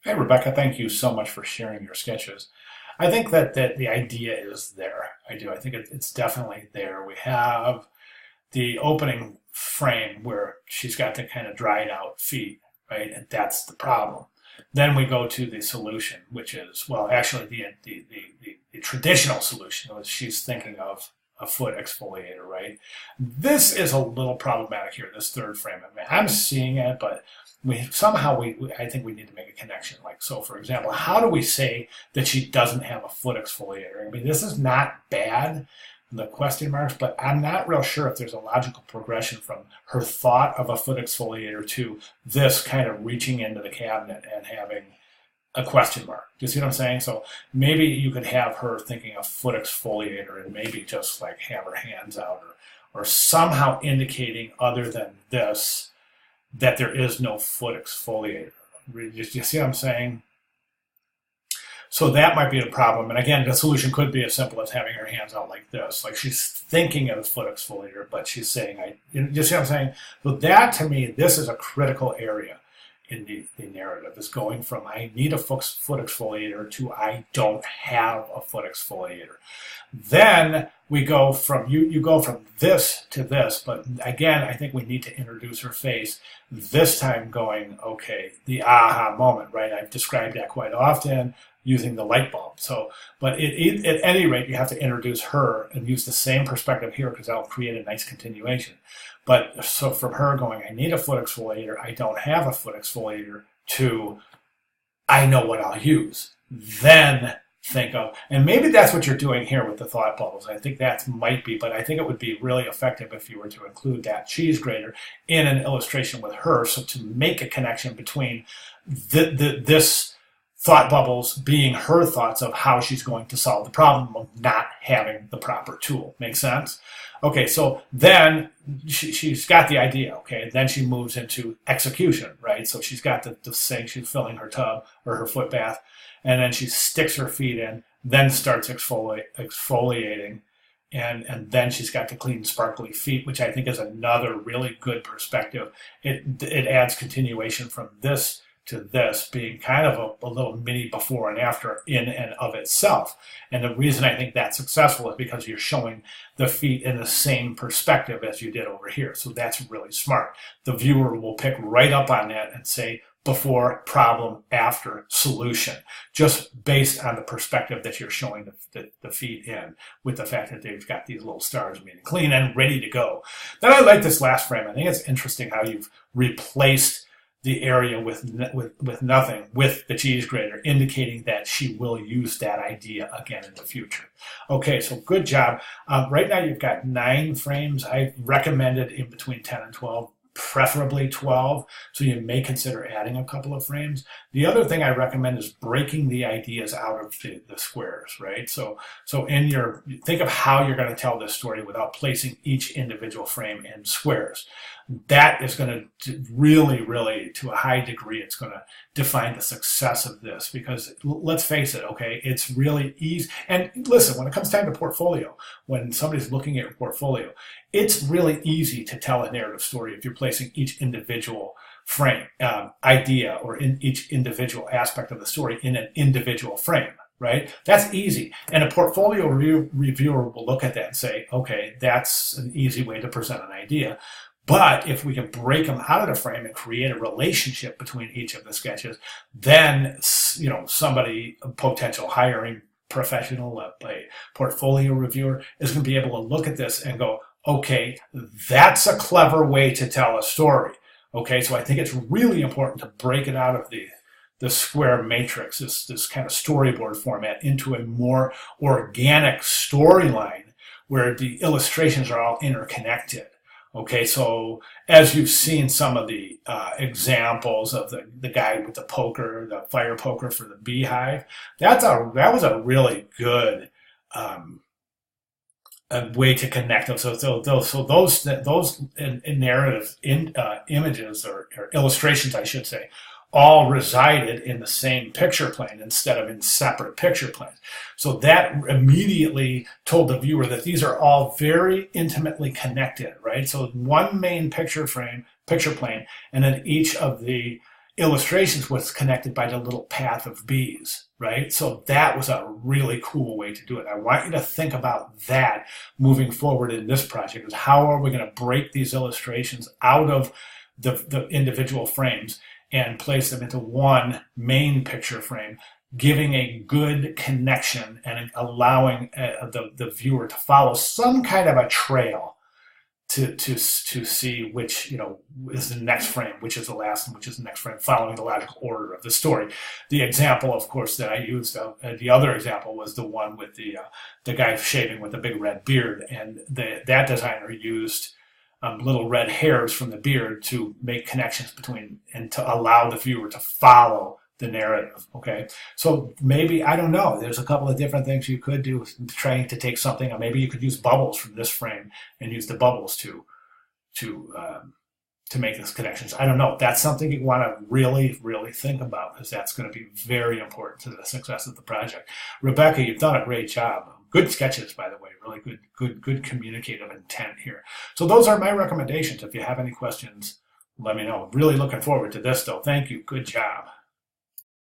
Hey, Rebecca, thank you so much for sharing your sketches. I think that the idea is there. I do. I think it's definitely there. We have the opening frame where she's got the kind of dried out feet, right? And that's the problem. Then we go to the solution, which is, well, actually the traditional solution was she's thinking of a foot exfoliator, right? This is a little problematic here, this third frame. I mean, I'm seeing it, but I think we need to make a connection. Like, so for example, how do we say that she doesn't have a foot exfoliator? I mean, this is not bad, the question marks, but I'm not real sure if there's a logical progression from her thought of a foot exfoliator to this kind of reaching into the cabinet and having a question mark. Do you see what I'm saying? So maybe you could have her thinking of foot exfoliator and maybe just like have her hands out or somehow indicating other than this that there is no foot exfoliator. Do you see what I'm saying? So that might be the problem. And again, the solution could be as simple as having her hands out like this. Like she's thinking of a foot exfoliator, but she's saying, you see what I'm saying? So that to me, this is a critical area in the narrative, is going from I need a foot exfoliator to I don't have a foot exfoliator. Then we go from, you go from this to this, but again, I think we need to introduce her face, this time going, okay, the aha moment, right? I've described that quite often using the light bulb. So, but at any rate, you have to introduce her and use the same perspective here because that'll create a nice continuation. But so from her going, I need a foot exfoliator, I don't have a foot exfoliator, to I know what I'll use. Then think of, and maybe that's what you're doing here with the thought bubbles. I think that might be, but I think it would be really effective if you were to include that cheese grater in an illustration with her, so to make a connection between this thought bubbles being her thoughts of how she's going to solve the problem of not having the proper tool. Make sense? Okay, so then she's got the idea, okay? Then she moves into execution, right? So she's got the sink, she's filling her tub or her foot bath, and then she sticks her feet in, then starts exfoliating, and then she's got the clean, sparkly feet, which I think is another really good perspective. It adds continuation from this to this, being kind of a little mini before and after in and of itself. And the reason I think that's successful is because you're showing the feet in the same perspective as you did over here. So that's really smart. The viewer will pick right up on that and say, before, problem, after, solution, just based on the perspective that you're showing the feet in, with the fact that they've got these little stars, meaning clean and ready to go. Then I like this last frame. I think it's interesting how you've replaced the area with nothing, with the cheese grater, indicating that she will use that idea again in the future. Okay, so good job. Right now you've got 9 frames. I recommended in between 10 and 12, preferably 12, so you may consider adding a couple of frames. The other thing I recommend is breaking the ideas out of the squares, right? So think of how you're going to tell this story without placing each individual frame in squares. That is going to really, to a high degree, it's going to define the success of this, because let's face it, okay, it's really easy. And listen, when it comes time to portfolio, when somebody's looking at your portfolio, it's really easy to tell a narrative story if you're placing each individual frame, idea, or in each individual aspect of the story in an individual frame, right? That's easy. And a portfolio reviewer will look at that and say, okay, that's an easy way to present an idea. But if we can break them out of the frame and create a relationship between each of the sketches, then, somebody, a potential hiring professional, a portfolio reviewer, is going to be able to look at this and go, okay, that's a clever way to tell a story. Okay, so I think it's really important to break it out of the square matrix, this kind of storyboard format, into a more organic storyline where the illustrations are all interconnected. Okay, so as you've seen some of the examples of the guy with the poker, the fire poker for the beehive, that was a really good a way to connect them. So those in narrative images or illustrations, I should say, all resided in the same picture plane instead of in separate picture planes. So that immediately told the viewer that these are all very intimately connected, right? So one main picture plane, and then each of the illustrations was connected by the little path of bees, right? So that was a really cool way to do it. I want you to think about that moving forward in this project, is how are we going to break these illustrations out of the individual frames and place them into one main picture frame, giving a good connection and allowing the viewer to follow some kind of a trail to see which, is the next frame, which is the last and which is the next frame, following the logical order of the story. The example, of course, that I used, the other example was the one with the guy shaving with a big red beard, and that designer used little red hairs from the beard to make connections between and to allow the viewer to follow the narrative. Okay, so maybe, I don't know, there's a couple of different things you could do trying to take something, or maybe you could use bubbles from this frame and use the bubbles to make these connections. I don't know. That's something you want to really, really think about, because that's going to be very important to the success of the project. Rebecca, you've done a great job. Good sketches, by the way. Really good communicative intent here. So those are my recommendations. If you have any questions, let me know. Really looking forward to this, though. Thank you. Good job.